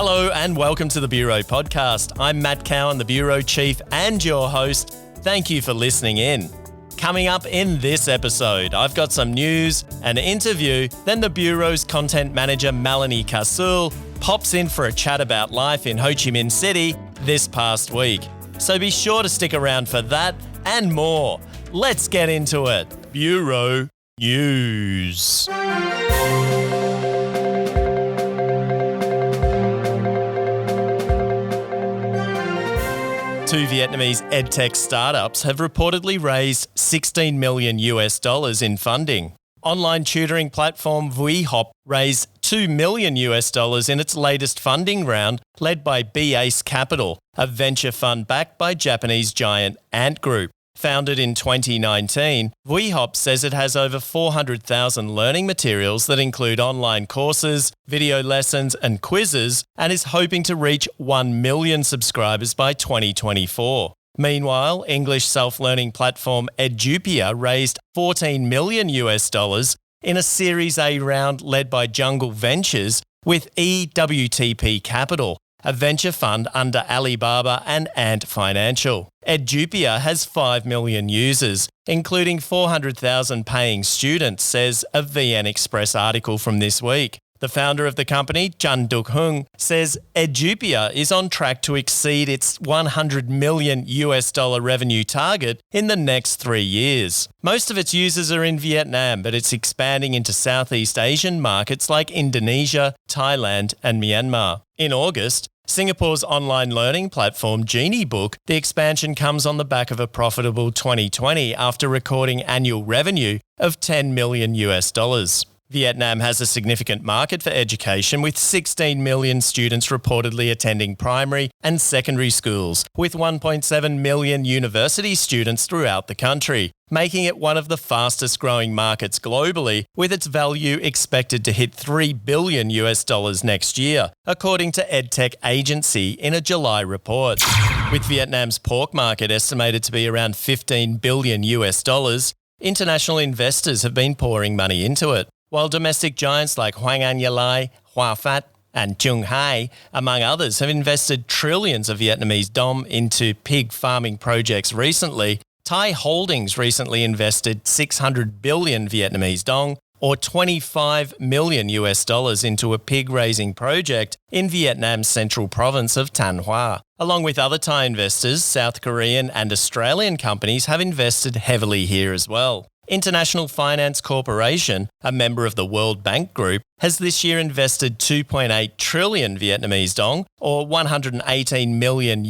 Hello and welcome to the Bureau podcast. I'm Matt Cowan, the Bureau Chief and your host. Thank you for listening in. Coming up in this episode, I've got some news, an interview, then the Bureau's content manager Melanie Kasul pops in for a chat about life in Ho Chi Minh City this past week. So be sure to stick around for that and more. Let's get into it. Bureau News. Two Vietnamese edtech startups have reportedly raised $16 million in funding. Online tutoring platform VuiHop raised $2 million in its latest funding round, led by bemoans Capital, a venture fund backed by Japanese giant Ant Group. Founded in 2019, VuiHop says it has over 400,000 learning materials that include online courses, video lessons and quizzes, and is hoping to reach 1 million subscribers by 2024. Meanwhile, English self-learning platform Edupia raised $14 million in a Series A round led by Jungle Ventures with EWTP Capital, a venture fund under Alibaba and Ant Financial. Edupia has 5 million users, including 400,000 paying students, says a VN Express article from this week. The founder of the company, Chan Duk Hung, says Edupia is on track to exceed its $100 million revenue target in the next 3 years. Most of its users are in Vietnam, but it's expanding into Southeast Asian markets like Indonesia, Thailand, and Myanmar. In August, Singapore's online learning platform Genie Book, the expansion comes on the back of a profitable 2020 after recording annual revenue of $10 million. Vietnam has a significant market for education, with 16 million students reportedly attending primary and secondary schools, with 1.7 million university students throughout the country, making it one of the fastest growing markets globally, with its value expected to hit $3 billion next year, according to EdTech Agency in a July report. With Vietnam's pork market estimated to be around $15 billion, international investors have been pouring money into it, while domestic giants like Hoàng Anh Gia Lai, Hoa Phat, and Chung Hai, among others, have invested trillions of Vietnamese dong into pig farming projects recently. Thai Holdings recently invested 600 billion Vietnamese dong, or $25 million into a pig-raising project in Vietnam's central province of Thanh Hoa. Along with other Thai investors, South Korean and Australian companies have invested heavily here as well. International Finance Corporation, a member of the World Bank Group, has this year invested 2.8 trillion Vietnamese dong, or $118 million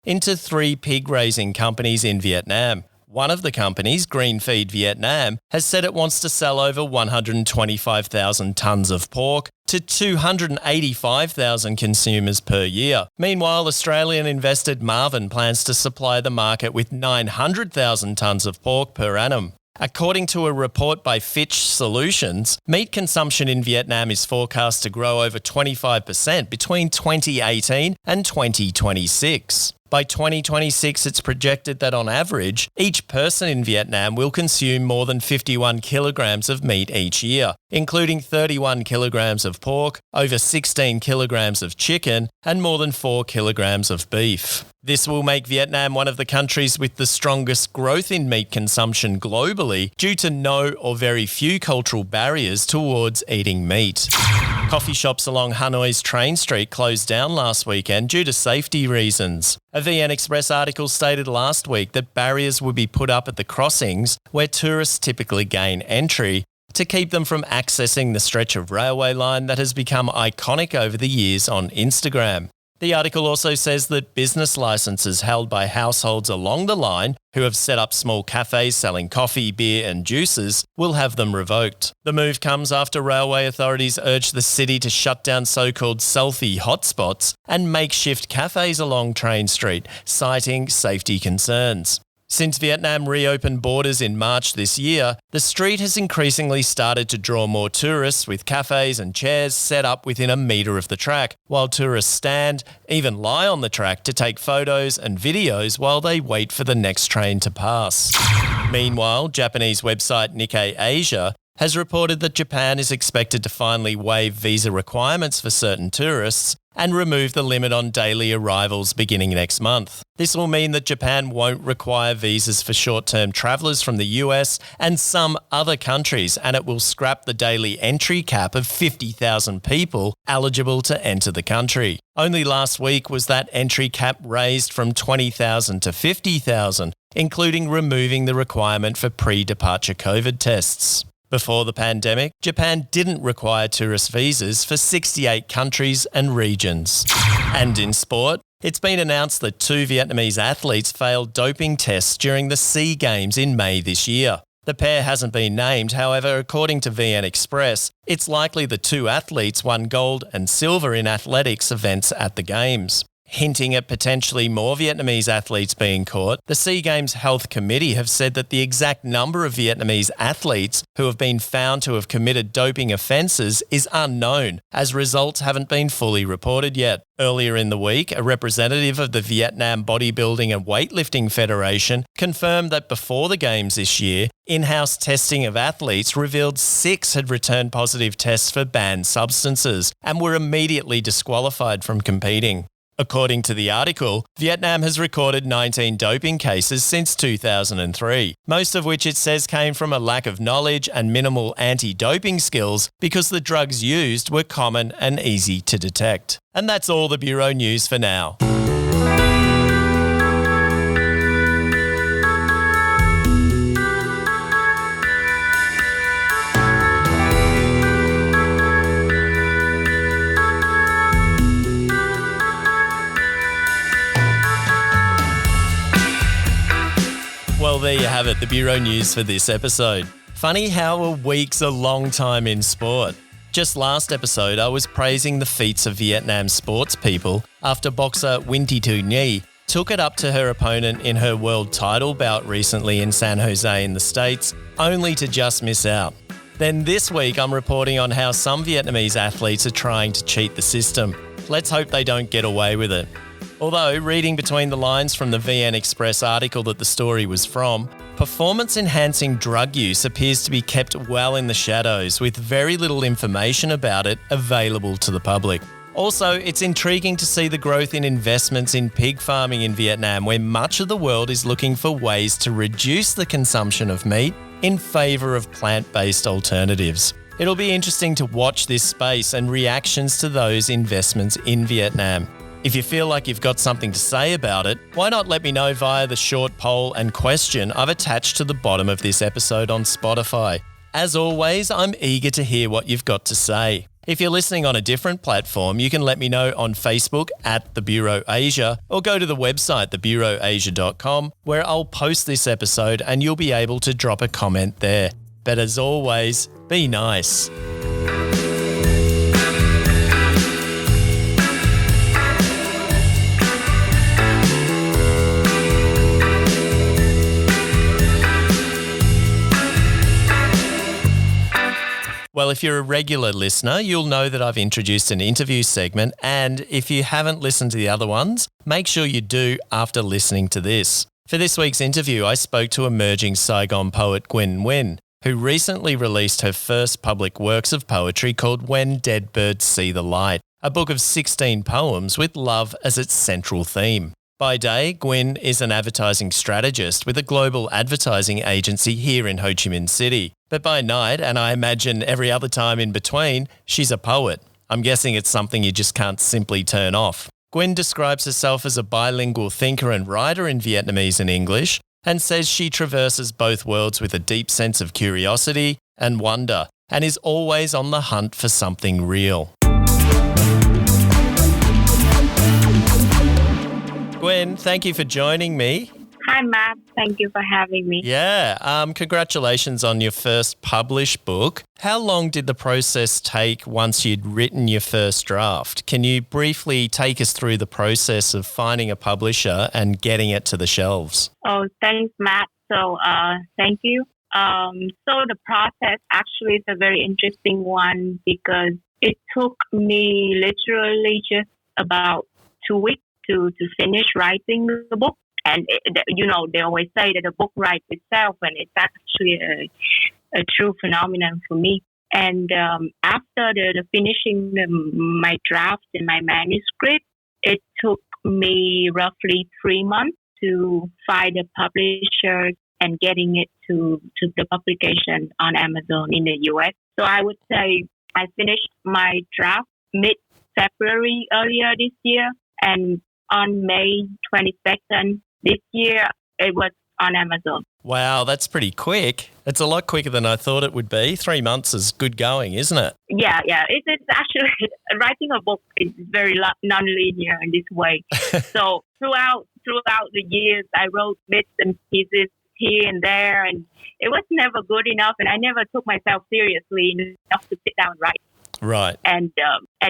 into 3 pig-raising companies in Vietnam. One of the companies, Greenfeed Vietnam, has said it wants to sell over 125,000 tonnes of pork to 285,000 consumers per year. Meanwhile, Australian invested Marvin plans to supply the market with 900,000 tonnes of pork per annum. According to a report by Fitch Solutions, meat consumption in Vietnam is forecast to grow over 25% between 2018 and 2026. By 2026, it's projected that on average, each person in Vietnam will consume more than 51 kilograms of meat each year, including 31 kilograms of pork, over 16 kilograms of chicken, and more than 4 kilograms of beef. This will make Vietnam one of the countries with the strongest growth in meat consumption globally due to no or very few cultural barriers towards eating meat. Coffee shops along Hanoi's Train Street closed down last weekend due to safety reasons. A VN Express article stated last week that barriers would be put up at the crossings where tourists typically gain entry to keep them from accessing the stretch of railway line that has become iconic over the years on Instagram. The article also says that business licenses held by households along the line who have set up small cafes selling coffee, beer and juices will have them revoked. The move comes after railway authorities urged the city to shut down so-called selfie hotspots and makeshift cafes along Train Street, citing safety concerns. Since Vietnam reopened borders in March this year, the street has increasingly started to draw more tourists, with cafes and chairs set up within a metre of the track, while tourists stand, even lie on the track to take photos and videos while they wait for the next train to pass. Meanwhile, Japanese website Nikkei Asia has reported that Japan is expected to finally waive visa requirements for certain tourists and remove the limit on daily arrivals beginning next month. This will mean that Japan won't require visas for short-term travellers from the US and some other countries, and it will scrap the daily entry cap of 50,000 people eligible to enter the country. Only last week was that entry cap raised from 20,000 to 50,000, including removing the requirement for pre-departure COVID tests. Before the pandemic, Japan didn't require tourist visas for 68 countries and regions. And in sport, it's been announced that 2 Vietnamese athletes failed doping tests during the SEA Games in May this year. The pair hasn't been named, however, according to VN Express, it's likely the 2 athletes won gold and silver in athletics events at the Games. Hinting at potentially more Vietnamese athletes being caught, the SEA Games Health Committee have said that the exact number of Vietnamese athletes who have been found to have committed doping offences is unknown, as results haven't been fully reported yet. Earlier in the week, a representative of the Vietnam Bodybuilding and Weightlifting Federation confirmed that before the Games this year, in-house testing of athletes revealed 6 had returned positive tests for banned substances and were immediately disqualified from competing. According to the article, Vietnam has recorded 19 doping cases since 2003, most of which it says came from a lack of knowledge and minimal anti-doping skills because the drugs used were common and easy to detect. And that's all the Bureau News for now. Well, there you have it, the Bureau News for this episode. Funny how a week's a long time in sport. Just last episode, I was praising the feats of Vietnam sports people after boxer Nguyen Thu Nhi took it up to her opponent in her world title bout recently in San Jose in the States, only to just miss out. Then this week, I'm reporting on how some Vietnamese athletes are trying to cheat the system. Let's hope they don't get away with it. Although, reading between the lines from the VN Express article that the story was from, performance-enhancing drug use appears to be kept well in the shadows, with very little information about it available to the public. Also, it's intriguing to see the growth in investments in pig farming in Vietnam, where much of the world is looking for ways to reduce the consumption of meat in favour of plant-based alternatives. It'll be interesting to watch this space and reactions to those investments in Vietnam. If you feel like you've got something to say about it, why not let me know via the short poll and question I've attached to the bottom of this episode on Spotify. As always, I'm eager to hear what you've got to say. If you're listening on a different platform, you can let me know on Facebook at The Bureau Asia or go to the website thebureauasia.com where I'll post this episode and you'll be able to drop a comment there. But as always, be nice. Well, if you're a regular listener, you'll know that I've introduced an interview segment, and if you haven't listened to the other ones, make sure you do after listening to this. For this week's interview, I spoke to emerging Saigon poet Quynh Nguyen, who recently released her first public works of poetry called When Dead Birds See the Light, a book of 16 poems with love as its central theme. By day, Quynh is an advertising strategist with a global advertising agency here in Ho Chi Minh City. But by night, and I imagine every other time in between, she's a poet. I'm guessing it's something you just can't simply turn off. Quynh describes herself as a bilingual thinker and writer in Vietnamese and English, and says she traverses both worlds with a deep sense of curiosity and wonder, and is always on the hunt for something real. Quynh, thank you for joining me. Hi, Matt. Thank you for having me. Yeah, congratulations on your first published book. How long did the process take once you'd written your first draft? Can you briefly take us through the process of finding a publisher and getting it to the shelves? Oh, thanks, Matt. So, thank you. So the process actually is a very interesting one because it took me literally just about 2 weeks to finish writing the book. And, they always say that the book writes itself, and it's actually a true phenomenon for me. And after the finishing my draft and my manuscript, it took me roughly 3 months to find a publisher and getting it to the publication on Amazon in the US. So I would say I finished my draft mid-February earlier this year, and on May 22nd this year, it was on Amazon. Wow, that's pretty quick. It's a lot quicker than I thought it would be. 3 months is good going, isn't it? Yeah. It's actually, writing a book is very non-linear in this way. So throughout the years, I wrote bits and pieces here and there, and it was never good enough, and I never took myself seriously enough to sit down and write. Right. And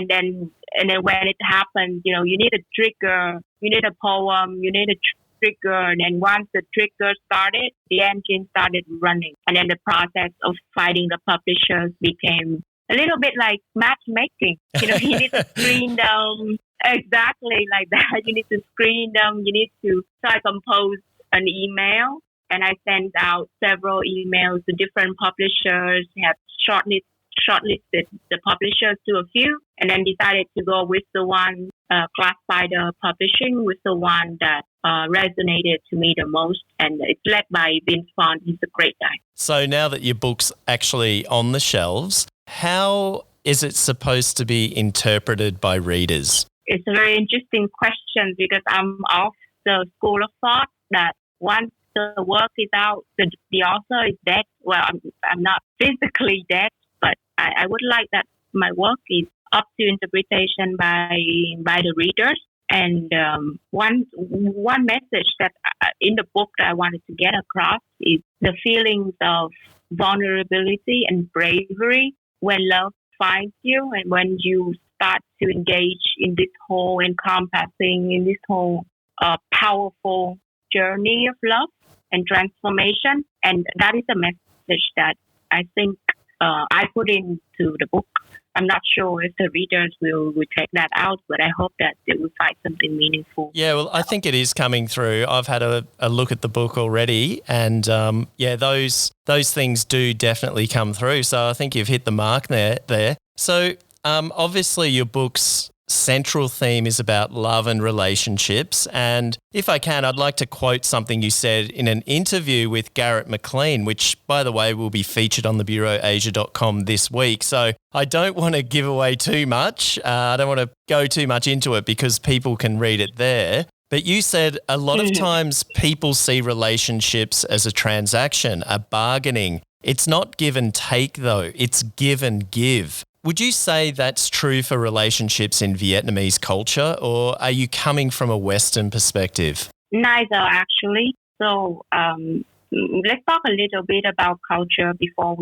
then when it happens, you need a trigger, you need a poem, you need a trigger, and then once the trigger started, the engine started running, and then the process of finding the publishers became a little bit like matchmaking. You need to screen them exactly like that. You need to screen them. So I composed an email, and I sent out several emails to different publishers, have shortlisted the publishers to a few, and then decided to go with the one classified publishing, with the one that resonated to me the most. And it's led by Vince Vaughn. He's a great guy. So now that your book's actually on the shelves, how is it supposed to be interpreted by readers? It's a very interesting question, because I'm of the school of thought that once the work is out, the author is dead. Well, I'm not physically dead, but I would like that my work is up to interpretation by the readers. And one message that in the book that I wanted to get across is the feelings of vulnerability and bravery when love finds you, and when you start to engage in this whole encompassing, in this whole powerful journey of love and transformation. And that is a message that I think I put into the book. I'm not sure if the readers will take that out, but I hope that they will find something meaningful. Yeah, well, I think it is coming through. I've had a look at the book already, and those things do definitely come through. So I think you've hit the mark there. So obviously your book's central theme is about love and relationships. And if I can, I'd like to quote something you said in an interview with Garrett McLean, which, by the way, will be featured on thebureauasia.com this week. So I don't want to give away too much. I don't want to go too much into it because people can read it there. But you said a lot of times people see relationships as a transaction, a bargaining. It's not give and take, though. It's give and give. Would you say that's true for relationships in Vietnamese culture, or are you coming from a Western perspective? Neither, actually. So let's talk a little bit about culture before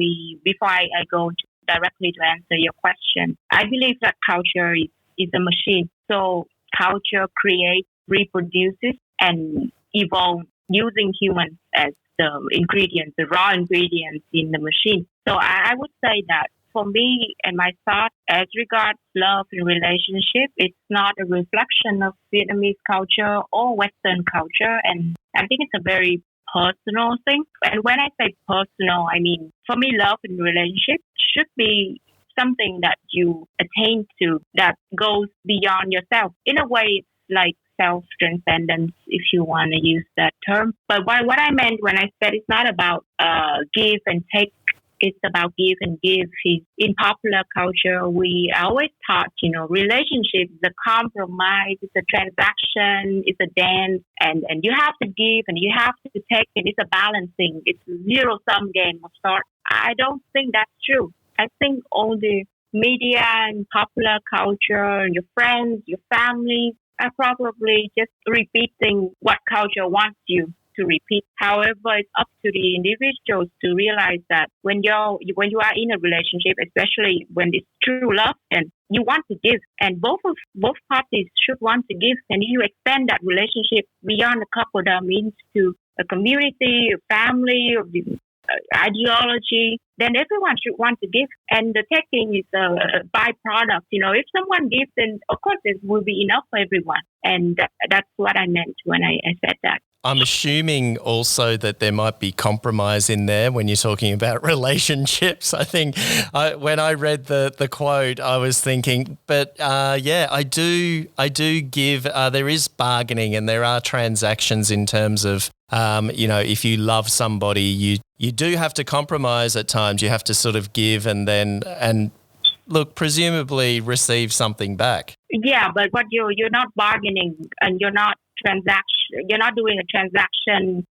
I go directly to answer your question. I believe that culture is a machine. So culture creates, reproduces, and evolves using humans as the ingredients, the raw ingredients in the machine. So I would say that for me and my thought as regards love and relationship, it's not a reflection of Vietnamese culture or Western culture. And I think it's a very personal thing. And when I say personal, I mean, for me, love and relationship should be something that you attain to that goes beyond yourself. In a way, it's like self-transcendence, if you want to use that term. But what I meant when I said it's not about give and take, it's about give and give. In popular culture, we are always taught, relationship is a compromise, it's a transaction, it's a dance, and you have to give and you have to take, and it's a balancing. It's a zero-sum game of sorts. I don't think that's true. I think all the media and popular culture, your friends, your family, are probably just repeating what culture wants you to repeat. However, it's up to the individuals to realize that when you are in a relationship, especially when it's true love, and you want to give, and both parties should want to give, and you extend that relationship beyond a couple, that means to a community, a family, or the ideology, then everyone should want to give, and the taking is a byproduct. If someone gives, then of course it will be enough for everyone, and that's what I meant when I said that. I'm assuming also that there might be compromise in there when you're talking about relationships. I think when I read the quote, I was thinking, but I do give, there is bargaining and there are transactions in terms of, if you love somebody, you do have to compromise at times. You have to sort of give and look, presumably receive something back. Yeah, but what you're not bargaining and you're not doing a transaction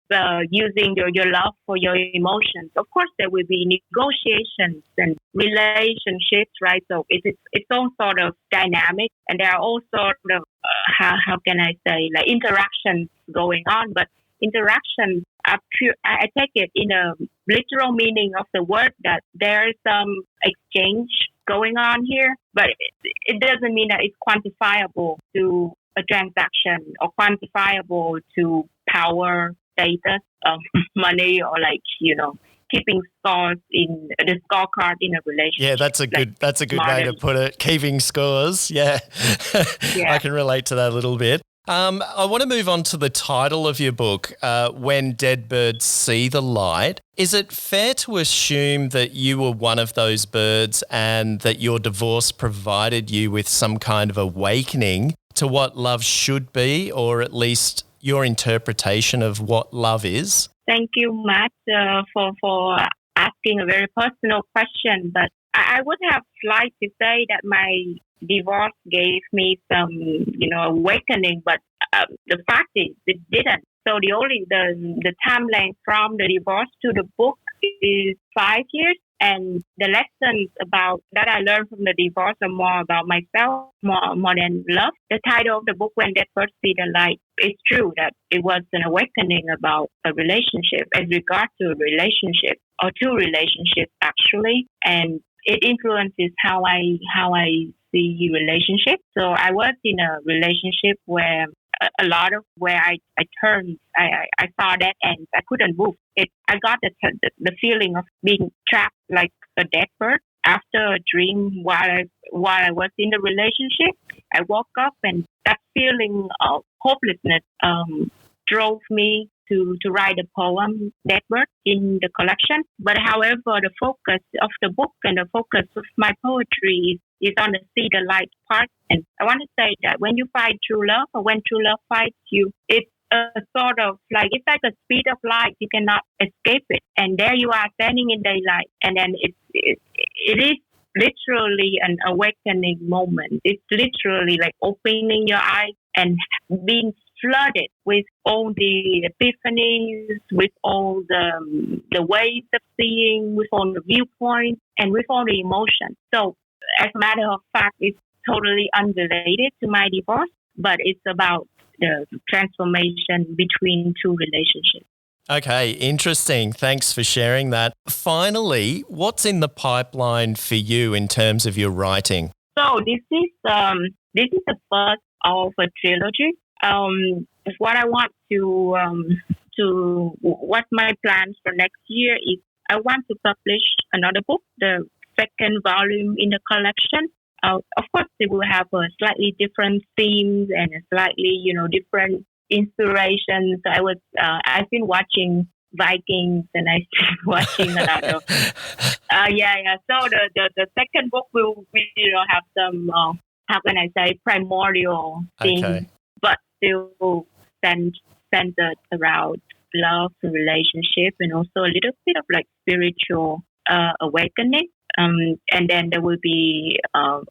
using your love for your emotions. Of course, there will be negotiations and relationships, right? So it's its own sort of dynamic, and there are all sort of how can I say, like, interactions going on. But interactions are pure. I take it in a literal meaning of the word, that there is some exchange going on here, but it doesn't mean that it's quantifiable to a transaction or quantifiable to power, status, money, or keeping scores in the scorecard in a relationship. Yeah, that's a good way to put it. Keeping scores. Yeah. Yeah. I can relate to that a little bit. I want to move on to the title of your book, When Dead Birds See the Light. Is it fair to assume that you were one of those birds and that your divorce provided you with some kind of awakening to what love should be, or at least your interpretation of what love is? Thank you, Matt, for asking a very personal question. But I would have liked to say that my divorce gave me some, awakening, but the fact is it didn't. So the time length from the divorce to the book is 5 years, and the lessons about that I learned from the divorce are more about myself, more than love. The title of the book, When Dead Birds See the Light, it's true that it was an awakening about a relationship as regards to a relationship, or two relationships actually, and it influences how I see relationships. So I was in a relationship where a lot of where I turned, I saw that and I couldn't move. I got the feeling of being trapped like a dead bird. After a dream while I was in the relationship, I woke up, and that feeling of hopelessness drove me to write a poem, Dead Bird, in the collection. But however, the focus of the book and the focus of my poetry is on the see the light part. And I want to say that when you find true love, or when true love finds you, it's a sort of it's like a speed of light. You cannot escape it. And there you are standing in daylight. And then it is literally an awakening moment. It's literally like opening your eyes and being flooded with all the epiphanies, with all the ways of seeing, with all the viewpoints, and with all the emotions. So, as a matter of fact, it's totally unrelated to my divorce, but it's about the transformation between two relationships. Okay, interesting. Thanks for sharing that. Finally, what's in the pipeline for you in terms of your writing? So this is the first of a trilogy. What I want to what my plans for next year is, I want to publish another book, the second volume in the collection. Of course, it will have a slightly different themes and a slightly, different inspirations. I've been watching Vikings, and I've been watching a lot of, So the second book will have some, how can I say, primordial themes, okay, but still centered around love and relationship, and also a little bit of like spiritual awakening. And then there will be a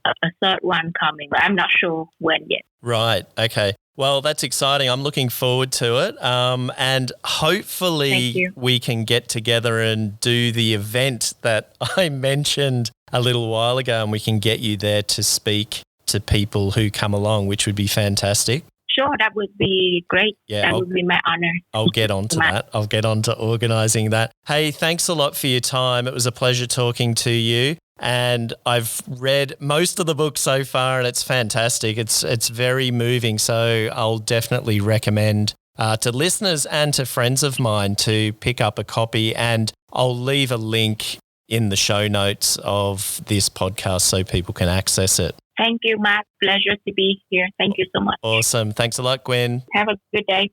third one coming, but I'm not sure when yet. Right. Okay. Well, that's exciting. I'm looking forward to it. And hopefully we can get together and do the event that I mentioned a little while ago, and we can get you there to speak to people who come along, which would be fantastic. Sure, that would be great. Yeah, would be my honor. I'll get on to that. I'll get on to organising that. Hey, thanks a lot for your time. It was a pleasure talking to you. And I've read most of the book so far, and it's fantastic. It's very moving. So I'll definitely recommend to listeners and to friends of mine to pick up a copy. And I'll leave a link in the show notes of this podcast so people can access it. Thank you, Matt. Pleasure to be here. Thank you so much. Awesome. Thanks a lot, Gwen. Have a good day.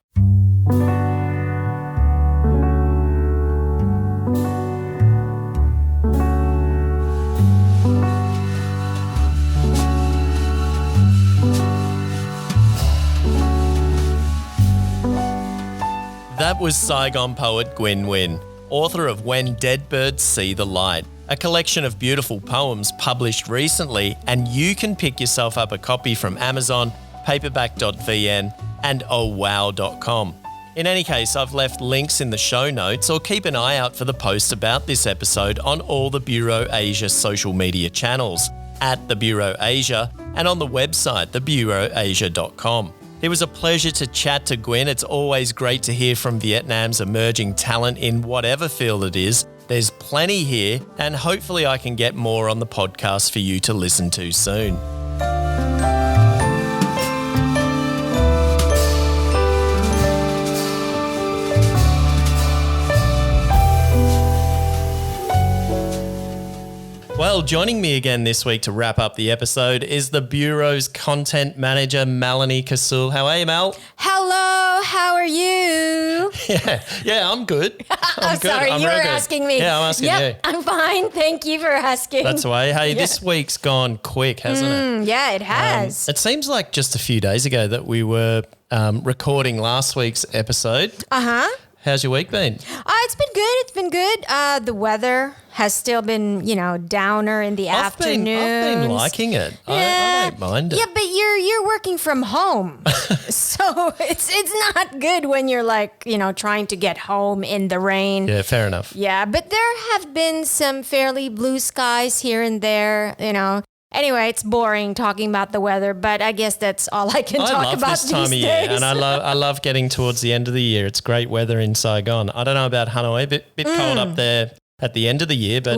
That was Saigon poet Quynh Nguyen, author of When Dead Birds See the Light, a collection of beautiful poems published recently, and you can pick yourself up a copy from Amazon, paperback.vn and ohwow.com. In any case, I've left links in the show notes, or keep an eye out for the post about this episode on all the Bureau Asia social media channels, at the Bureau Asia, and on the website thebureauasia.com. It was a pleasure to chat to Quynh. It's always great to hear from Vietnam's emerging talent in whatever field it is. There's plenty here, and hopefully I can get more on the podcast for you to listen to soon. Well, joining me again this week to wrap up the episode is the Bureau's content manager, Melanie Kasul. How are you, Mel? Hello, how are you? Yeah, I'm good. I'm good. Sorry, I'm you were real good. asking me. Yeah, I'm asking you. I'm fine. Thank you for asking. That's the way. Hey, this week's gone quick, hasn't it? Yeah, it has. It seems like just a few days ago that we were recording last week's episode. Uh-huh. How's your week been? It's been good. It's been good. The weather has still been, downer in the afternoon. I've been liking it. I don't mind it. Yeah, but you're working from home. So it's not good when you're trying to get home in the rain. Yeah, fair enough. Yeah, but there have been some fairly blue skies here and there, Anyway, it's boring talking about the weather, but I guess that's all I can talk about this time of these year, days. and I love getting towards the end of the year. It's great weather in Saigon. I don't know about Hanoi, bit cold up there at the end of the year, but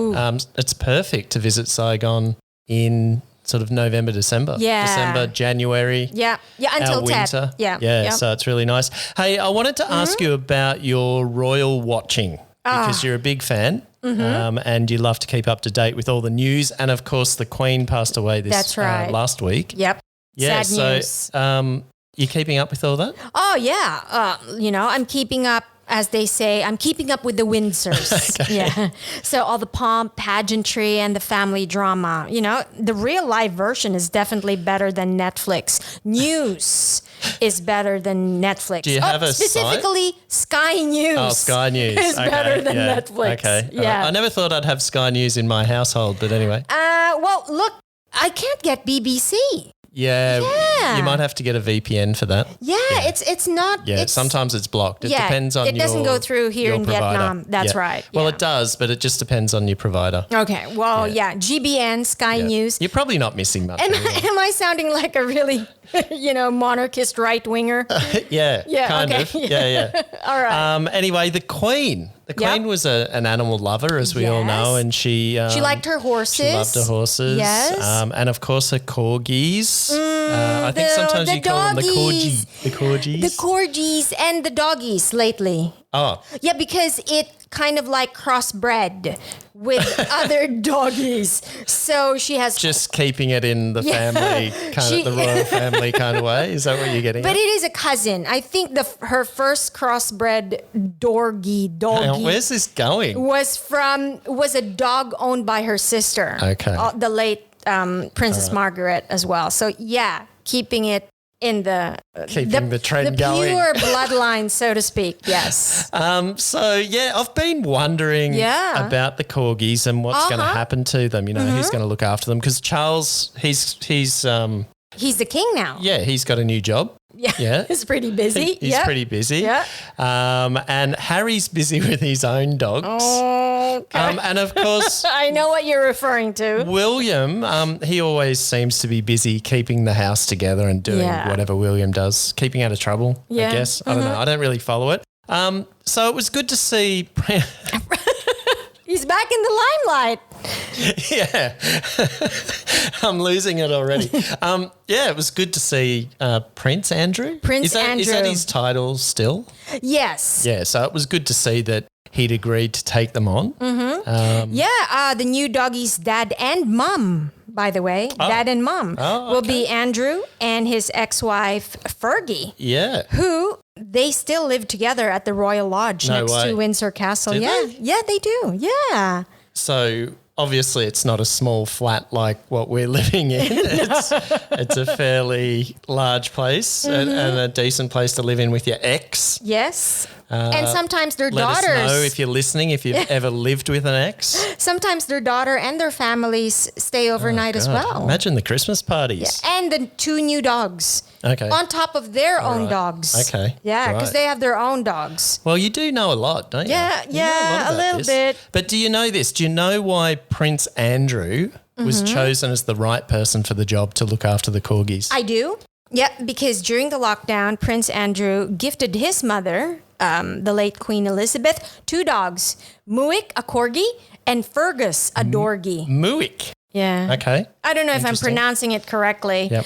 it's perfect to visit Saigon in sort of November, December. Yeah. December, January. Yeah, until our winter. Yeah. So it's really nice. Hey, I wanted to ask you about your royal watching because you're a big fan. And you love to keep up to date with all the news. And, of course, the Queen passed away last week. Yep. Yeah, Sad news. You keeping up with all that? Oh, yeah. I'm keeping up, as they say, I'm keeping up with the Windsors. Okay. Yeah. So all the pomp, pageantry, and the family drama. The real life version is definitely better than Netflix. News is better than Netflix. Do you have a specifically Sky News? Oh, Sky News is better than Netflix. Okay. Yeah. I never thought I'd have Sky News in my household, but anyway. Well, look, I can't get BBC. Yeah, you might have to get a VPN for that. Yeah. It's not. Yeah, sometimes it's blocked. It depends on it doesn't go through here in provider. Vietnam. That's right. Well, yeah. it does, but it just depends on your provider. Okay. Well, GBN, Sky News. You're probably not missing much. Am I sounding like a really, monarchist right-winger? Yeah, kind okay. of. Yeah. All right. Anyway, the Queen. The Queen was an animal lover, as we all know, and she liked her horses. She loved her horses. Yes. And of course her corgis. I think sometimes you call them the corgi. The corgis. The corgis and the doggies lately. Oh. Yeah, because it kind of crossbred with other doggies. So she has... Just keeping it in the family, the royal family kind of way. Is that what you're getting But at? it is a cousin. I think her first crossbred doggy where's this going? was a dog owned by her sister. Okay. The late Princess Margaret as well. So keeping it in the trend the going. pure bloodline, so to speak. Yes. I've been wondering about the corgis and what's going to happen to them. Who's going to look after them? Because Charles, he's the king now. Yeah, he's got a new job. Yeah. He's pretty busy. He's pretty busy. Yeah. And Harry's busy with his own dogs. Oh, okay. And of course, I know what you're referring to. William, he always seems to be busy keeping the house together and doing whatever William does, keeping out of trouble, I guess. I don't know. I don't really follow it. So it was good to see. He's back in the limelight. Yeah. I'm losing it already. It was good to see Prince Andrew. Andrew. Is that his title still? Yes. Yeah, so it was good to see that he'd agreed to take them on. The new doggies, dad and mom, by the way. Dad and mom will be Andrew and his ex-wife, Fergie. Yeah. Who... They still live together at the Royal Lodge next to Windsor Castle. Do they? Yeah, they do. Yeah. So obviously it's not a small flat like what we're living in. It's a fairly large place and a decent place to live in with your ex. Yes. And sometimes their Let us daughters. know if you're listening, if you've ever lived with an ex. Sometimes their daughter and their families stay overnight as well. Imagine the Christmas parties. And the 2 new dogs. Okay. On top of their own dogs. Okay. Yeah, because Right. they have their own dogs. Well, you do know a lot, don't you? Yeah, You know a lot a about little this. bit. But do you know this? Do you know why Prince Andrew was chosen as the right person for the job to look after the corgis? I do. Yeah, because during the lockdown, Prince Andrew gifted his mother, the late Queen Elizabeth, 2 dogs, Muick, a corgi, and Fergus, a dorgi. Muick. Yeah. Okay. I don't know if I'm Interesting. pronouncing it correctly. Yep.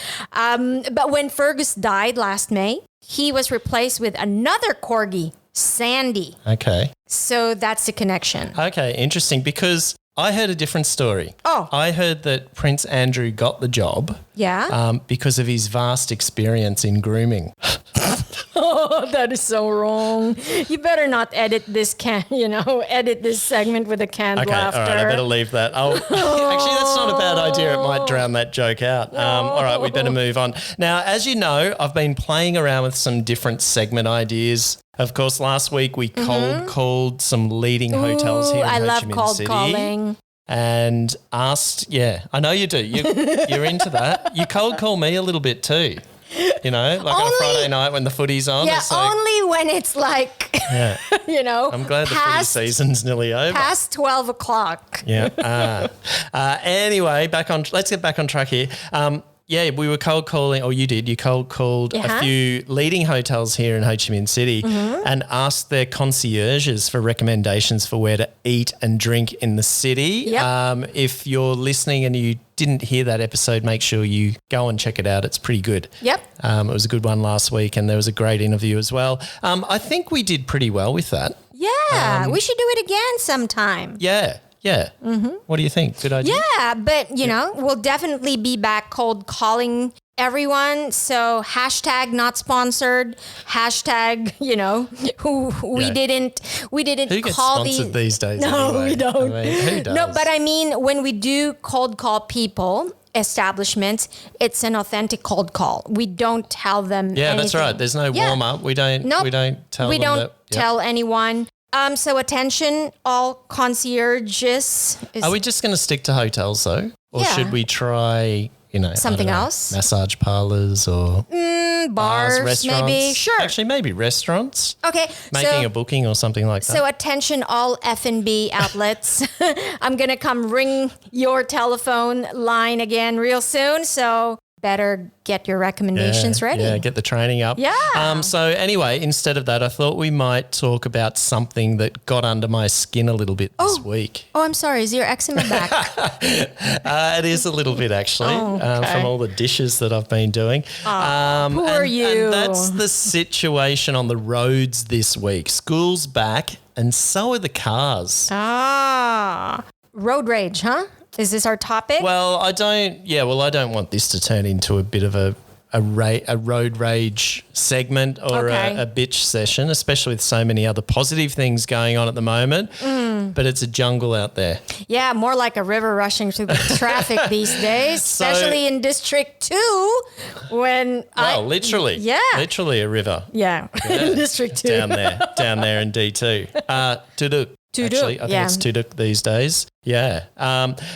But when Fergus died last May, he was replaced with another corgi, Sandy. Okay. So that's the connection. Okay, interesting, because I heard a different story. Oh. I heard that Prince Andrew got the job Yeah. because of his vast experience in grooming. Oh, that is so wrong. You better not edit this edit this segment with a canned Okay, laughter. all right, I better leave that. Actually, that's not a bad idea. It might drown that joke out. All right, we better move on. Now, as you know, I've been playing around with some different segment ideas. Of course, last week we cold called some leading hotels here in I Ho love Chi Minh cold City. calling. And asked, yeah, I know you do. You're into that. You cold call me a little bit too. You know, like on a Friday night when the footy's on. Yeah, it's like, only when it's like, yeah. I'm glad the footy season's nearly over. past 12 o'clock. Yeah. Anyway, let's get back on track here. We were cold calling, or you did. You cold called a few leading hotels here in Ho Chi Minh City and asked their concierges for recommendations for where to eat and drink in the city. Yep. If you're listening and you didn't hear that episode, make sure you go and check it out. It's pretty good. Yep. It was a good one last week, and there was a great interview as well. I think we did pretty well with that. Yeah, we should do it again sometime. Yeah. What do you think? Good idea? Yeah, but we'll definitely be back cold calling everyone. So hashtag not sponsored. Hashtag, we didn't Who gets call sponsored these days? No, anyway? we don't. I mean, who does? No, but I mean, when we do cold call people, establishments, it's an authentic cold call. We don't tell them Yeah, anything. that's right. There's no warm up. We don't. Nope. We don't tell We them don't that. tell anyone. So attention, all concierges. Are we just going to stick to hotels though, or Yeah. should we try? Something I don't know, else? massage parlors or Bars, restaurants. maybe. Sure. Actually, maybe restaurants. Okay. Making a booking or something like that. So attention, all F&B outlets. I'm going to come ring your telephone line again real soon. So better get your recommendations ready. Yeah, get the training up. Yeah. So anyway, instead of that, I thought we might talk about something that got under my skin a little bit this week. Oh, I'm sorry. Is your eczema back? It is a little bit actually from all the dishes that I've been doing. Poor you. And that's the situation on the roads this week. School's back and so are the cars. Road rage, huh? Is this our topic? Well, I don't want this to turn into a bit of a road rage segment or a bitch session, especially with so many other positive things going on at the moment. But it's a jungle out there. Yeah, more like a river rushing through the traffic these days, especially in District 2 when literally. Yeah. Literally a river. Yeah, in District 2. Down there in D2. Tuduk. Actually, I think it's Tuduk these days. Yeah.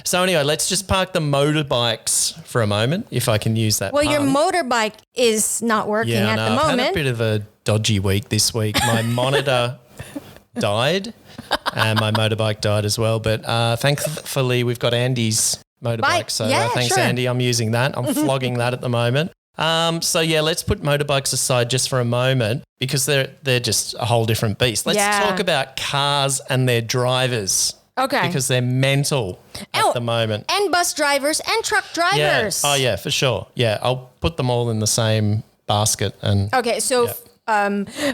So anyway, let's just park the motorbikes for a moment, if I can use that Well, pun. your motorbike is not working at the I've moment. had a bit of a dodgy week this week. My monitor died and my motorbike died as well. But thankfully, we've got Andy's motorbike. Bike. So Yeah, thanks, sure. Andy. I'm using that. I'm flogging that at the moment. Let's put motorbikes aside just for a moment because they're just a whole different beast. Let's talk about cars and their drivers. Okay. Because they're mental at the moment. And bus drivers and truck drivers. Yeah. Oh, yeah, for sure. Yeah, I'll put them all in the same basket. And Okay, so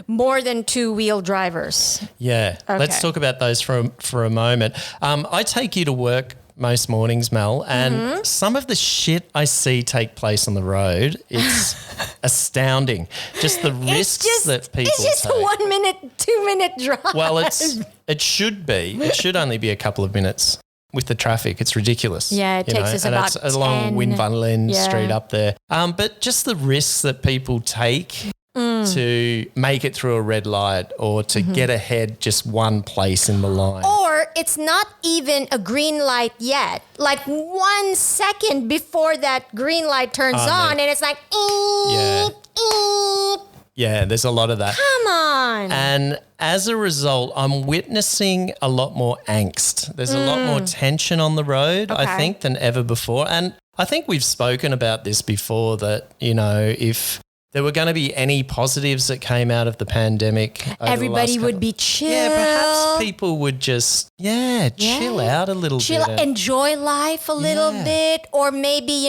more than two-wheel drivers. yeah, let's talk about those for a moment. I take you to work most mornings, Mel, and some of the shit I see take place on the road, it's astounding. Just the risks that people It's just take. a 1 minute, 2 minute drive. Well, it should be. It should only be a couple of minutes with the traffic. It's ridiculous. Yeah, it takes us and about it's along 10. Nguyen Van Lin Yeah. Street up there. But just the risks that people take to make it through a red light or to get ahead just one place in the line. Or it's not even a green light yet. Like 1 second before that green light turns on, and it's like, eep, eep. Yeah, there's a lot of that. Come on. And as a result, I'm witnessing a lot more angst. There's a lot more tension on the road, I think, than ever before. And I think we've spoken about this before that, if there were going to be any positives that came out of the pandemic, everybody would be chill. Yeah, perhaps people would just, chill out a little bit. Enjoy life a little bit. Or maybe,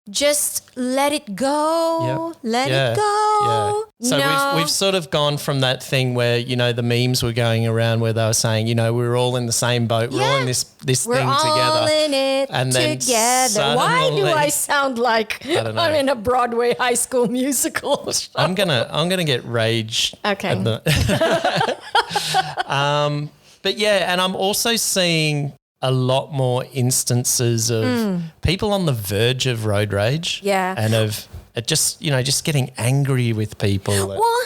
just let it go. Let it go. So we've sort of gone from that thing where, the memes were going around where they were saying, we're all in the same boat. We're all in this thing together. We're all in it and then together. Why do I sound like I'm in a Broadway high school musical? I'm gonna get rage. Okay. But yeah, and I'm also seeing a lot more instances of people on the verge of road rage. Yeah. And of just getting angry with people. Well,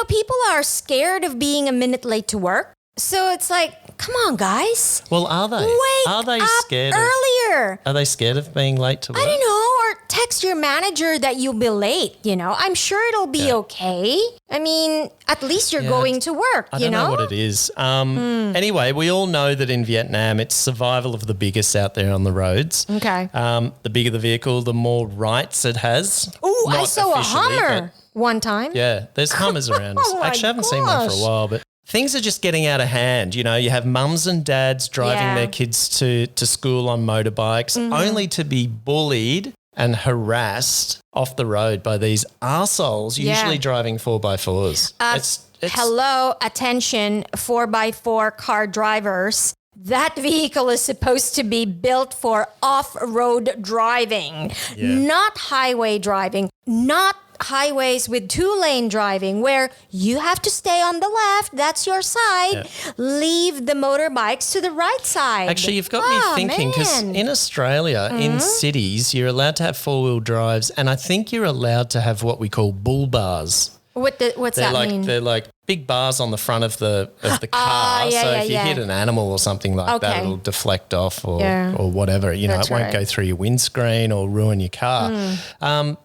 people are scared of being a minute late to work. So it's like, come on, guys. Well, are they? Are they scared earlier? Are they scared of being late to work? I don't know. Or text your manager that you'll be late. I'm sure it'll be okay. I mean, at least you're going to work. I don't know what it is. Anyway, we all know that in Vietnam, it's survival of the biggest out there on the roads. Okay. The bigger the vehicle, the more rights it has. Oh, I saw a Hummer one time. Yeah, there's Hummers around. Actually, I haven't seen one for a while, but things are just getting out of hand. You have mums and dads driving their kids to school on motorbikes only to be bullied and harassed off the road by these arseholes, usually driving 4x4s. It's hello, attention, 4x4 car drivers. That vehicle is supposed to be built for off-road driving, not highway driving, not highways with 2-lane driving where you have to stay on the left, that's your side, leave the motorbikes to the right side. Actually, you've got me thinking because in Australia, in cities, you're allowed to have 4-wheel drives and I think you're allowed to have what we call bull bars. What's that mean? They're like big bars on the front of the car. So if you hit an animal or something like that, it'll deflect off or whatever. It won't go through your windscreen or ruin your car.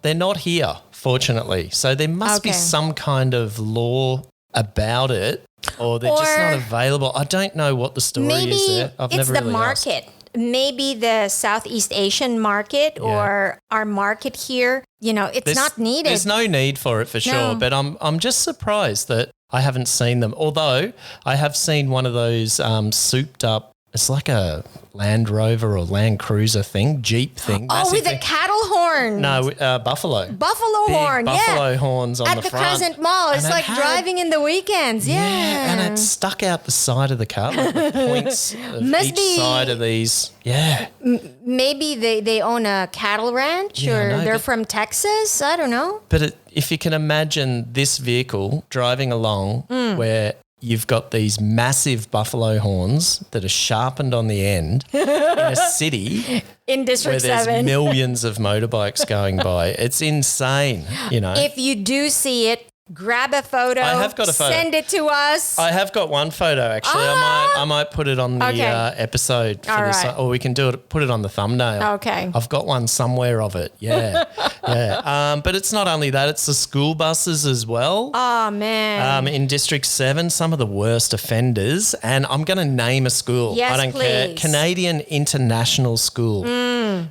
They're not here, fortunately. So there must be some kind of law about it or they're just not available. I don't know what the story is there. I've never really asked. Maybe it's the market. Maybe the Southeast Asian market or our market here, it's not needed. There's no need for it for sure, but I'm just surprised that I haven't seen them. Although I have seen one of those souped up, it's like a Land Rover or Land Cruiser thing, Jeep thing. Oh, with the cattle horn. No, buffalo. Buffalo Big horn, buffalo horns on the front. At the Crescent Mall. It's like driving in the weekends, and it stuck out the side of the car, like the points of each side of these. Yeah. Maybe they own a cattle ranch or they're from Texas. I don't know. But if you can imagine this vehicle driving along where you've got these massive buffalo horns that are sharpened on the end in a city in District where there's 7. millions of motorbikes going by. It's insane, If you do see it, grab a photo. I have got a photo. Send it to us. I have got one photo actually. I might put it on the episode for this, or we can put it on the thumbnail. Okay. I've got one somewhere of it. Yeah, but it's not only that; it's the school buses as well. Oh man. In District 7, some of the worst offenders, and I'm going to name a school. Yes, I don't care. Canadian International School.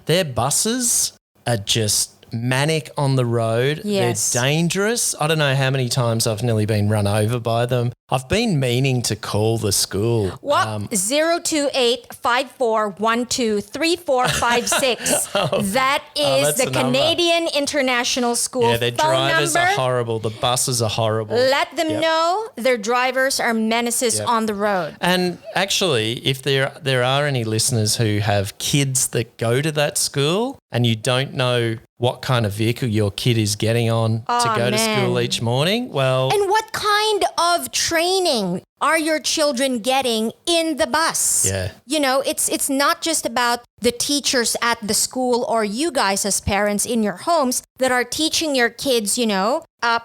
Their buses are just manic on the road. Yes. They're dangerous. I don't know how many times I've nearly been run over by them. I've been meaning to call the school. What? 028-5412-3456. That is the Canadian International School phone their number. drivers are horrible. The buses are horrible. Let them know their drivers are menaces on the road. And actually, if there are any listeners who have kids that go to that school and you don't know what kind of vehicle your kid is getting on to go to school each morning, well... And what kind of training are your children getting in the bus? Yeah. You know, it's not just about the teachers at the school or you guys as parents in your homes that are teaching your kids,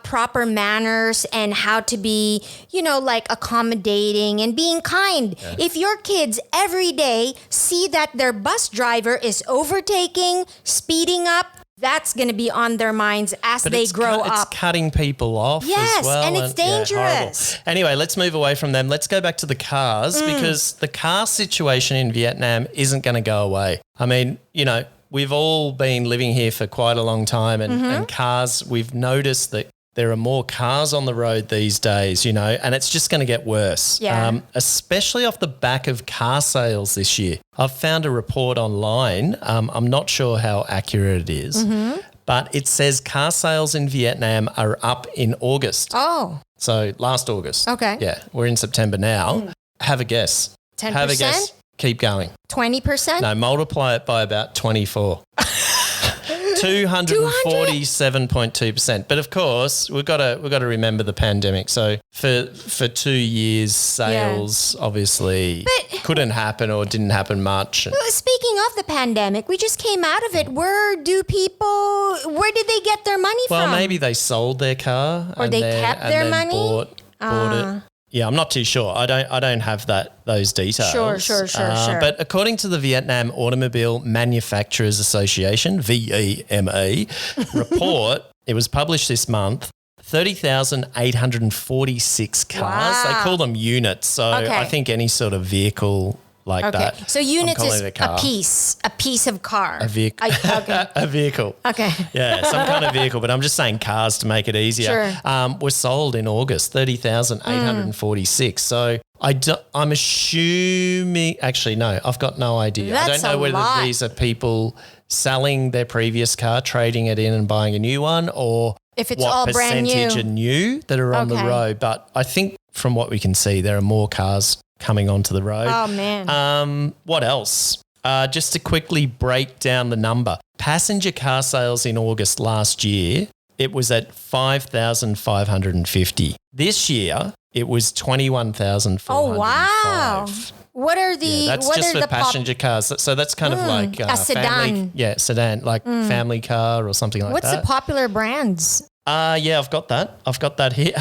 proper manners and how to be, like accommodating and being kind. Yeah. If your kids every day see that their bus driver is overtaking, speeding up, that's going to be on their minds as they grow up. It's cutting people off as well. And it's dangerous. Yeah, anyway, let's move away from them. Let's go back to the cars because the car situation in Vietnam isn't going to go away. I mean, we've all been living here for quite a long time and cars, we've noticed that there are more cars on the road these days, and it's just going to get worse, especially off the back of car sales this year. I've found a report online. I'm not sure how accurate it is, but it says car sales in Vietnam are up in August. Oh. So last August. Okay. Yeah, we're in September now. Have a guess. 10%? Have a guess. Keep going. 20%? No, multiply it by about 24. 247.2%. But of course, we've got to remember the pandemic. So for 2 years, sales obviously couldn't happen or didn't happen much. Speaking of the pandemic, we just came out of it. Where did they get their money from? Well, maybe they sold their car or they kept their money. Bought it. Yeah, I'm not too sure. I don't have those details. Sure. But according to the Vietnam Automobile Manufacturers Association, VEMA, report, it was published this month, 30,846 cars. Wow. They call them units. So I think any sort of vehicle like that. So units is a piece of car. A vehicle. A vehicle. Okay. Yeah, some kind of vehicle, but I'm just saying cars to make it easier. Sure. Were sold in August, 30,846. So I'm assuming, actually, no, I've got no idea. That's I don't know whether these are people selling their previous car, trading it in and buying a new one, or if it's all brand new. What percentage are new that are on the road. But I think from what we can see, there are more cars coming onto the road. Oh, man. What else? Just to quickly break down the number. Passenger car sales in August last year, it was at 5,550. This year, it was 21,000. Oh, wow. What are the that's just for passenger cars. So that's kind of like a sedan. Sedan, like family car or something like What's that. the popular brands? I've got that. I've got that here.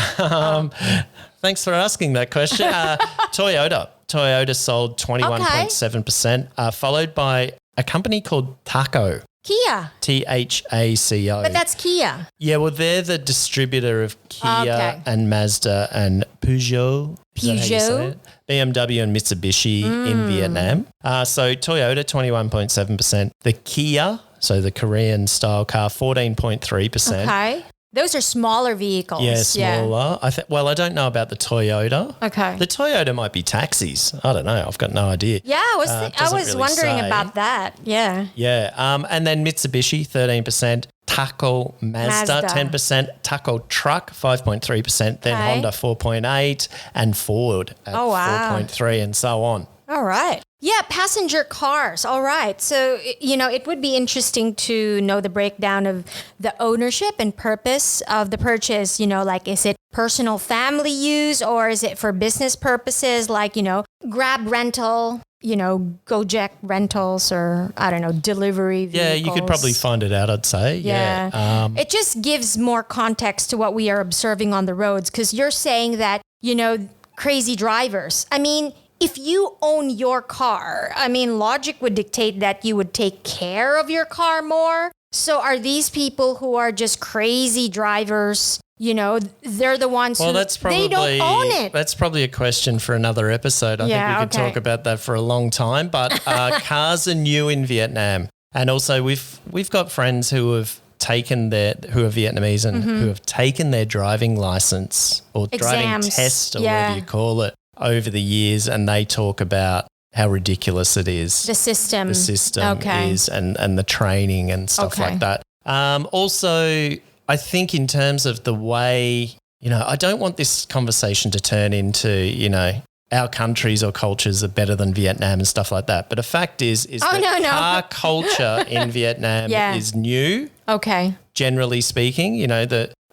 Thanks for asking that question. Toyota. Toyota sold 21.7%, followed by a company called Taco. Kia. THACO. But that's Kia. Yeah, well, they're the distributor of Kia and Mazda and Peugeot. BMW and Mitsubishi in Vietnam. So Toyota, 21.7%. The Kia, so the Korean style car, 14.3%. Okay. Those are smaller vehicles. Yeah, smaller. Yeah. I don't know about the Toyota. Okay. The Toyota might be taxis. I don't know. I've got no idea. Yeah, I was really wondering about that. Yeah. Yeah. And then Mitsubishi, 13%. Taco Mazda. 10%. Taco Truck, 5.3%. Then Honda, 4.8%. And Ford at 4.3%, and so on. All right. Yeah, passenger cars. All right. So, it would be interesting to know the breakdown of the ownership and purpose of the purchase. Like, is it personal family use or is it for business purposes? Like, Grab rental, Gojek rentals or, I don't know, delivery vehicles. Yeah, you could probably find it out, I'd say. Yeah. It just gives more context to what we are observing on the roads because you're saying that, crazy drivers. I mean, if you own your car, logic would dictate that you would take care of your car more. So are these people who are just crazy drivers, they're the ones who they don't own it? That's probably a question for another episode. I think we could talk about that for a long time. But cars are new in Vietnam. And also we've got friends who are Vietnamese and who have taken their driving license or driving test or whatever you call it over the years, and they talk about how ridiculous it is. The system is and the training and stuff like that. Also, I think in terms of the way, I don't want this conversation to turn into, our countries or cultures are better than Vietnam and stuff like that. But a fact is car culture in Vietnam is new. Okay. Generally speaking,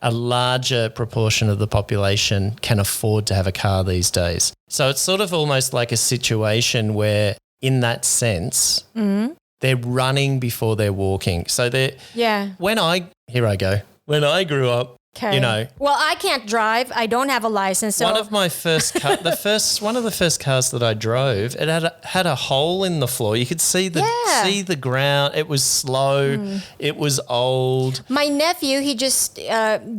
a larger proportion of the population can afford to have a car these days. So it's sort of almost like a situation where, in that sense, they're running before they're walking. So they're When I grew up, Okay. you know, Well, I can't drive. I don't have a license. So one of my first one of the first cars that I drove, it had a hole in the floor. You could see the ground. It was slow. It was old. my nephew, he just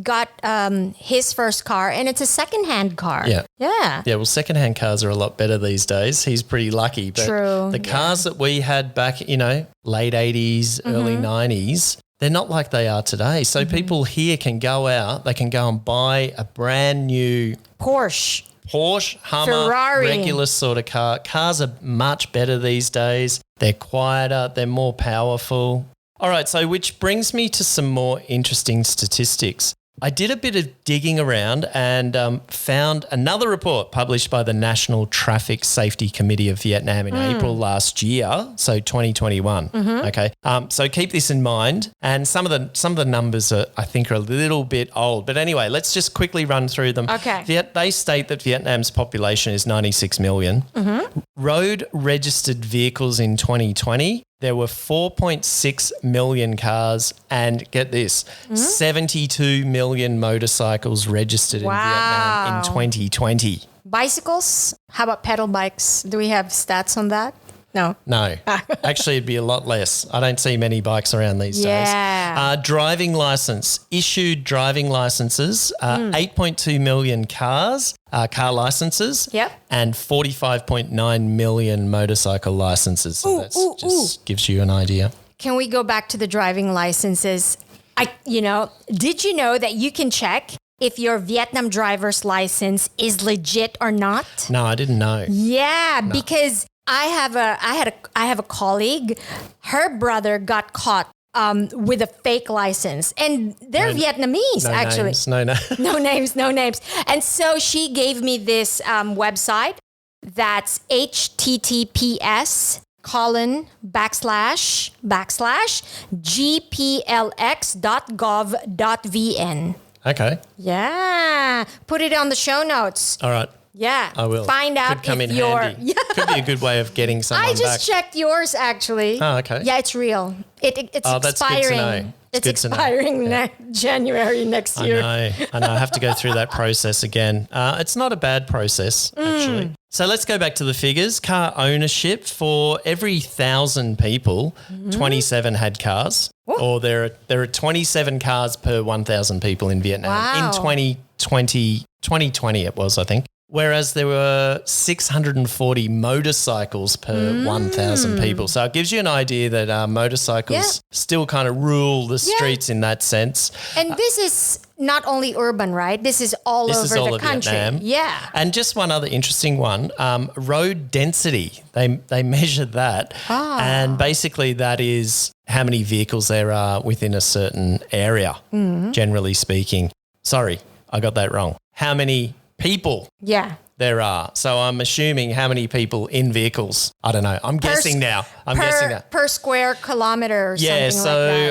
got his first car, and it's a second-hand car. Yeah. Yeah. Yeah, well, secondhand cars are a lot better these days. He's pretty lucky. But True, the cars that we had back, late 80s, early 90s, they're not like they are today. So people here can go out, they can go and buy a brand new Porsche, Hummer, Ferrari. regular sort of car. Cars are much better these days. They're quieter, they're more powerful. All right, so which brings me to some more interesting statistics. I did a bit of digging around and found another report published by the National Traffic Safety Committee of Vietnam in April last year, so 2021. Okay, so keep this in mind. And some of the numbers I think are a little bit old, but anyway, let's just quickly run through them. Okay. They state that Vietnam's population is 96 million. Road registered vehicles in 2020. There were 4.6 million cars and, get this, 72 million motorcycles registered in Vietnam in 2020. bicycles. How about pedal bikes? Do we have stats on that? No. No. Actually, it'd be a lot less. I don't see many bikes around these Yeah. days. Driving license, issued driving licenses, 8.2 million cars, car licenses, Yep. and 45.9 million motorcycle licenses. So that just gives you an idea. Can we go back to the driving licenses? Did you know that you can check if your Vietnam driver's license is legit or not? No, I didn't know. Yeah, because I have a colleague. Her brother got caught with a fake license, and they're Vietnamese actually. Names, No names. And so she gave me this website that's https://gplx.gov.vn. Okay. Yeah, put it on the show notes. All right. Yeah, I will. Find out Could come if in you're. handy. Could be a good way of getting someone I back. just checked yours actually. Oh, okay. Yeah, it's real. It's That's expiring. good to know. It's good to know. expiring January next year. I know. I have to go through that process again. It's not a bad process, actually. So let's go back to the figures. Car ownership, for every 1,000 people, 27 had cars. Or there are 27 cars per 1,000 people in Vietnam. Wow. In 2020 it was, I think. Whereas there were 640 motorcycles per 1,000 people. So it gives you an idea that motorcycles still kind of rule the streets in that sense. And this is not only urban, right? This is all This over is all the of country. Vietnam. Yeah. And just one other interesting one, road density. They measured that. And basically that is how many vehicles there are within a certain area, generally speaking. Sorry, I got that wrong. How many people there are. So I'm assuming how many people in vehicles. I don't know. I'm guessing now. Per square kilometer or something like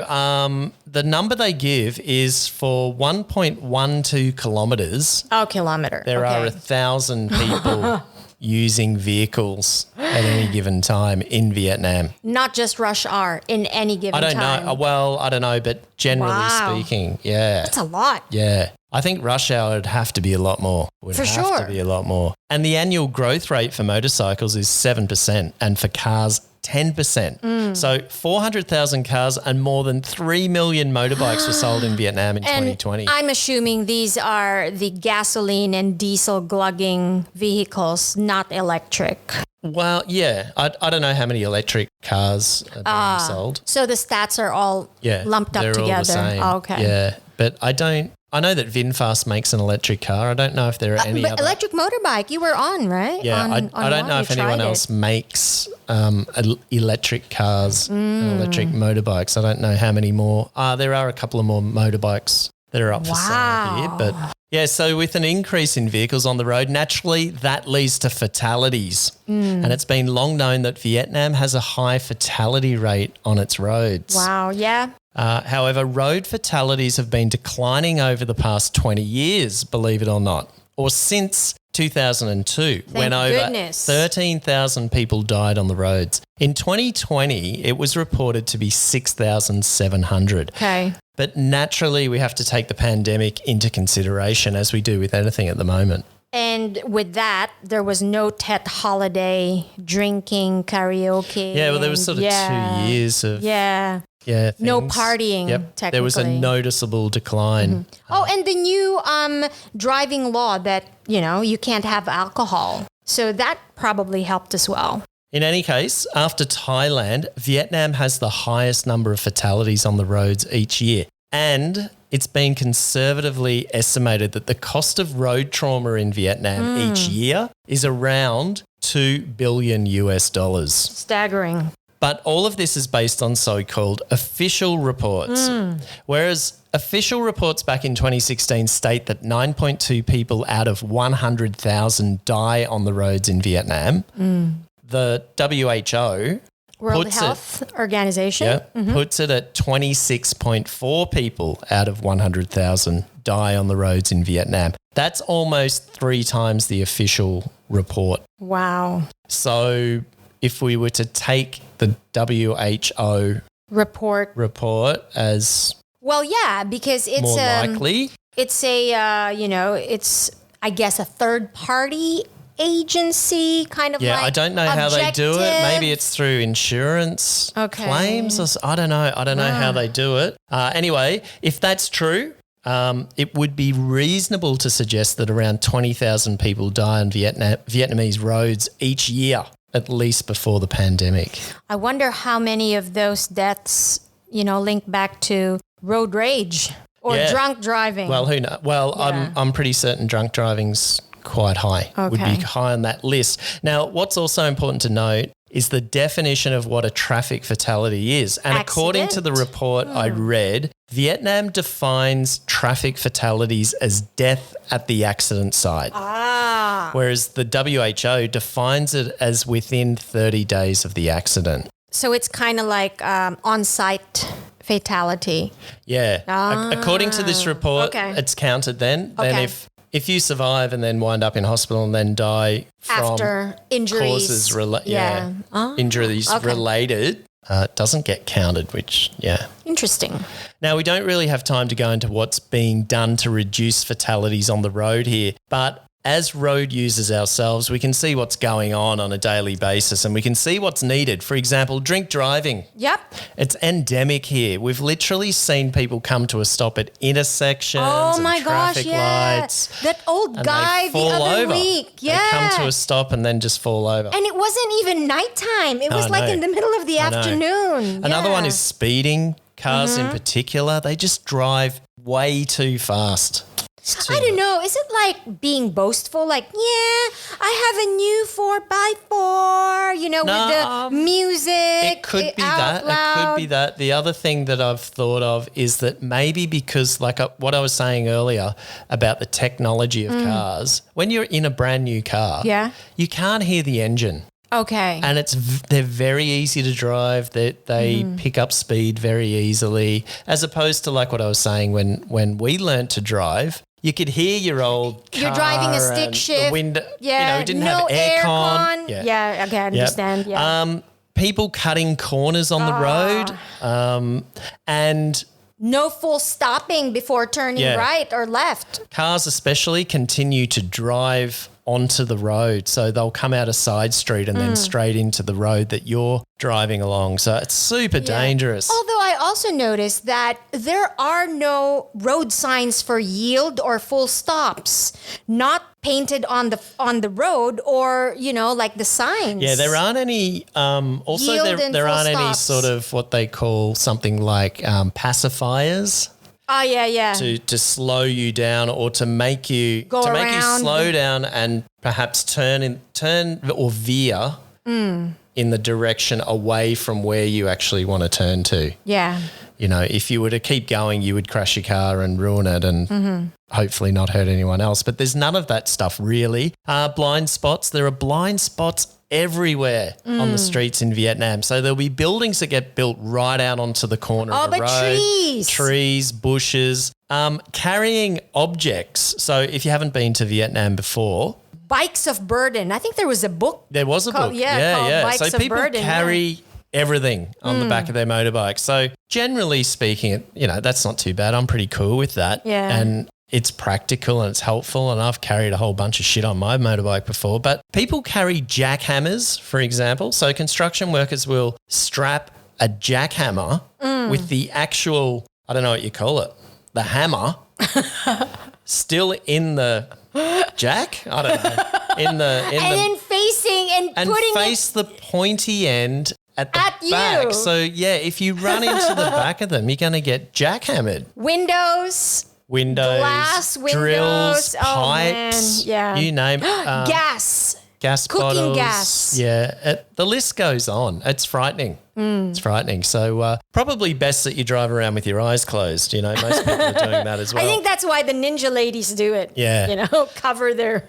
that. The number they give is for 1.12 kilometres. Oh, kilometer. There are 1,000 people using vehicles at any given time in Vietnam. Not just rush hour, in any given time. I don't know. Well, I don't know, but generally speaking, yeah. That's a lot. Yeah. I think rush hour would have to be a lot more. For sure. To be a lot more. And the annual growth rate for motorcycles is 7% and for cars, 10%. So 400,000 cars and more than 3 million motorbikes were sold in Vietnam in 2020. I'm assuming these are the gasoline and diesel glugging vehicles, not electric. Well, yeah. I don't know how many electric cars are being sold. So the stats are all lumped up they're together. all the same. Oh, okay. Yeah, but I know that VinFast makes an electric car. I don't know if there are any but other. Electric motorbike, you were on, right? Yeah, I don't know if anyone else makes electric cars and electric motorbikes. I don't know how many more. There are a couple of more motorbikes that are up for sale here. But yeah, so with an increase in vehicles on the road, naturally that leads to fatalities. And it's been long known that Vietnam has a high fatality rate on its roads. Wow, yeah. However, road fatalities have been declining over the past 20 years, believe it or not, or since 2002, when over goodness. 13,000 people died on the roads. In 2020, it was reported to be 6,700. Okay. But naturally, we have to take the pandemic into consideration, as we do with anything at the moment. And with that, there was no Tet holiday, drinking, karaoke. Yeah, well, there was sort of 2 years of no things. partying. Yep. Technically, there was a noticeable decline. Oh, and the new driving law that you can't have alcohol, so that probably helped as well. In any case, after Thailand, Vietnam has the highest number of fatalities on the roads each year. And it's been conservatively estimated that the cost of road trauma in Vietnam each year is around $2 billion. Staggering. But all of this is based on so-called official reports, whereas official reports back in 2016 state that 9.2 people out of 100,000 die on the roads in Vietnam. The WHO World Health Organization puts it at 26.4 people out of 100,000 die on the roads in Vietnam. That's almost 3 times the official report. Wow. So if we were to take the WHO report as because it's more likely, it's a it's I guess a third party agency kind of I don't know how they do it. Maybe it's through insurance claims. Or, I don't know. I don't know how they do it. Anyway, if that's true, it would be reasonable to suggest that around 20,000 people die on Vietnamese roads each year, at least before the pandemic. I wonder how many of those deaths, link back to road rage or drunk driving. Well, who knows? Well, I'm pretty certain drunk driving's quite high, would be high on that list. Now, what's also important to note is the definition of what a traffic fatality is. And according to the report I read, Vietnam defines traffic fatalities as death at the accident site. Whereas the WHO defines it as within 30 days of the accident. So it's kind of like on-site fatality. Yeah. According to this report, it's counted then. Then if you survive and then wind up in hospital and then die from after injuries, causes injuries related, it doesn't get counted, which, Interesting. Now, we don't really have time to go into what's being done to reduce fatalities on the road here, but as road users ourselves, we can see what's going on a daily basis and we can see what's needed. For example, drink driving. Yep. It's endemic here. We've literally seen people come to a stop at intersections and traffic lights. That old guy the other week. Yeah. They come to a stop and then just fall over. And it wasn't even nighttime. It was in the middle of the afternoon. Another one is speeding. Cars in particular, they just drive way too fast. I don't know. Is it like being boastful? Like, I have a new 4x4, with the music. It could be that. It could be that. The other thing that I've thought of is that maybe because what I was saying earlier about the technology of cars, when you're in a brand new car, you can't hear the engine. Okay. And they're very easy to drive. They pick up speed very easily, as opposed to like what I was saying when we learnt to drive. You could hear your old car. You're driving a stick shift. The window, it didn't have aircon. Yeah, okay, I understand. Yeah. People cutting corners on the road, and no full stopping before turning right or left. Cars especially continue to drive onto the road. So they'll come out a side street and then straight into the road that you're driving along. So it's super dangerous. Although I also noticed that there are no road signs for yield or full stops, not painted on the road or, like the signs. Yeah, there aren't any, also there aren't any sort of what they call something like pacifiers. Oh, yeah. To slow you down or to make you slow down and perhaps turn or veer in the direction away from where you actually want to turn to. Yeah. If you were to keep going, you would crash your car and ruin it and hopefully not hurt anyone else. But there's none of that stuff really. Blind spots. There are blind spots everywhere on the streets in Vietnam. So there'll be buildings that get built right out onto the corner of the road. Trees, bushes, carrying objects. So if you haven't been to Vietnam before, Bikes of burden. I think there was a book. There was a book. Called Bikes So of people burden, carry everything on the back of their motorbike. So generally speaking, that's not too bad. I'm pretty cool with that. Yeah. And it's practical and it's helpful, and I've carried a whole bunch of shit on my motorbike before. But people carry jackhammers, for example. So construction workers will strap a jackhammer with the actual, I don't know what you call it, the hammer, still in the jack? I don't know. Then facing and putting face the pointy end at the At back. you. So, yeah, if you run into the back of them, you're going to get jackhammered. Windows, Drills, glass windows, pipes, oh, man. Yeah. you name it. Gas Cooking bottles. gas. Yeah, the list goes on. It's frightening. It's frightening. So probably best that you drive around with your eyes closed. Most people are doing that as well. I think that's why the ninja ladies do it. Yeah. Cover their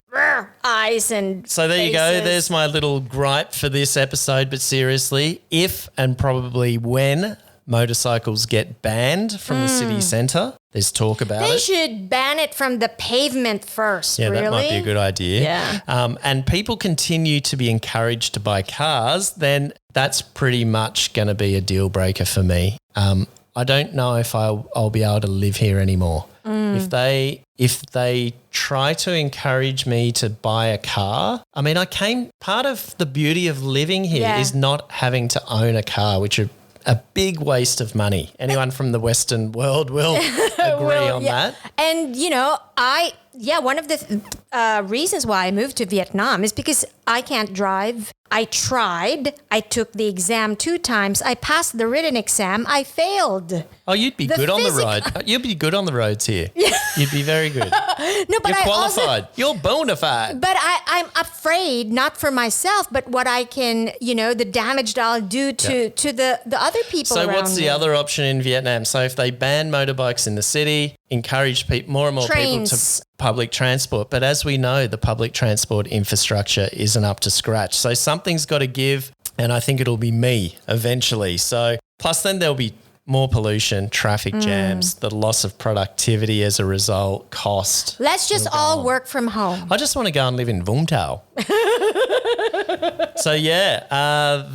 eyes and So there you go. faces. There's my little gripe for this episode. But seriously, if and probably when motorcycles get banned from the city centre, there's talk about They it. should ban it from the pavement first, Yeah, really. that might be a good idea. Yeah. And people continue to be encouraged to buy cars, then that's pretty much going to be a deal breaker for me. I don't know if I'll be able to live here anymore. If they try to encourage me to buy a car, part of the beauty of living here is not having to own a car, which are a big waste of money. Anyone from the Western world will agree on that. And, one of the reasons why I moved to Vietnam is because I can't drive. I tried. I took the exam 2 times. I passed the written exam. I failed. Oh, you'd be good on the road. You'd be good on the roads here. You'd be very good. No, but You're I qualified. You're bona fide. But I'm afraid, not for myself, but what I can, the damage that I'll do to the other people So around what's the me. other option in Vietnam? So if they ban motorbikes in the city, encourage more and more people Trains. to public transport. But as we know, the public transport infrastructure isn't up to scratch. So something's got to give, and I think it'll be me eventually. So plus then there'll be more pollution, traffic jams, the loss of productivity as a result, cost. Let's just all work from home. I just want to go and live in Vung Tau. So,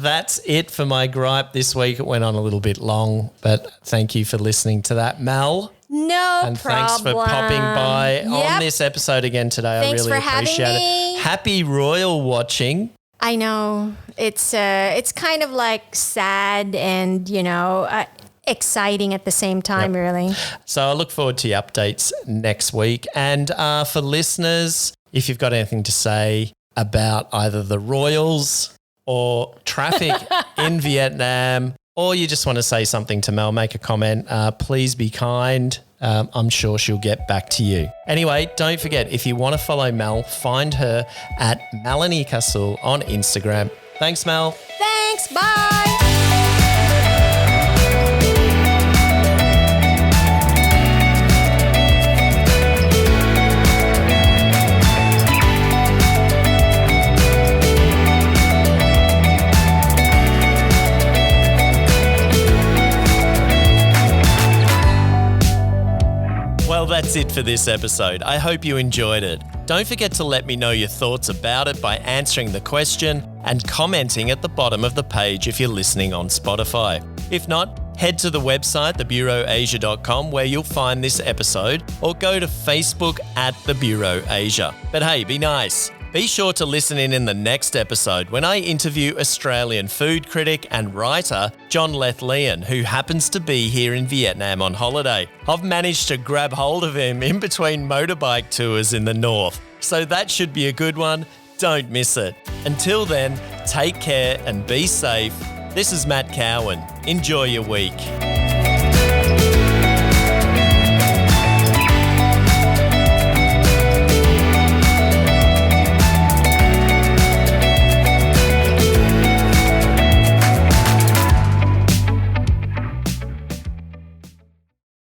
that's it for my gripe this week. It went on a little bit long, but thank you for listening to that, Mel. No And problem. thanks for popping by on Yep. this episode again today. Thanks I really for having appreciate me. it. Happy royal watching. I know. It's kind of like sad and, exciting at the same time, really. So I look forward to your updates next week. And for listeners, if you've got anything to say about either the royals or traffic in Vietnam, or you just want to say something to Mel, make a comment, please be kind. I'm sure she'll get back to you. Anyway, don't forget, if you want to follow Mel, find her at Melanie Castle on Instagram. Thanks, Mel. Thanks. Bye. Well, that's it for this episode. I hope you enjoyed it. Don't forget to let me know your thoughts about it by answering the question and commenting at the bottom of the page if you're listening on Spotify. If not, head to the website, thebureauasia.com, where you'll find this episode, or go to Facebook at The Bureau Asia. But hey, be nice. Be sure to listen in the next episode when I interview Australian food critic and writer John Lethlean, who happens to be here in Vietnam on holiday. I've managed to grab hold of him in between motorbike tours in the north, so that should be a good one. Don't miss it. Until then, take care and be safe. This is Matt Cowan. Enjoy your week.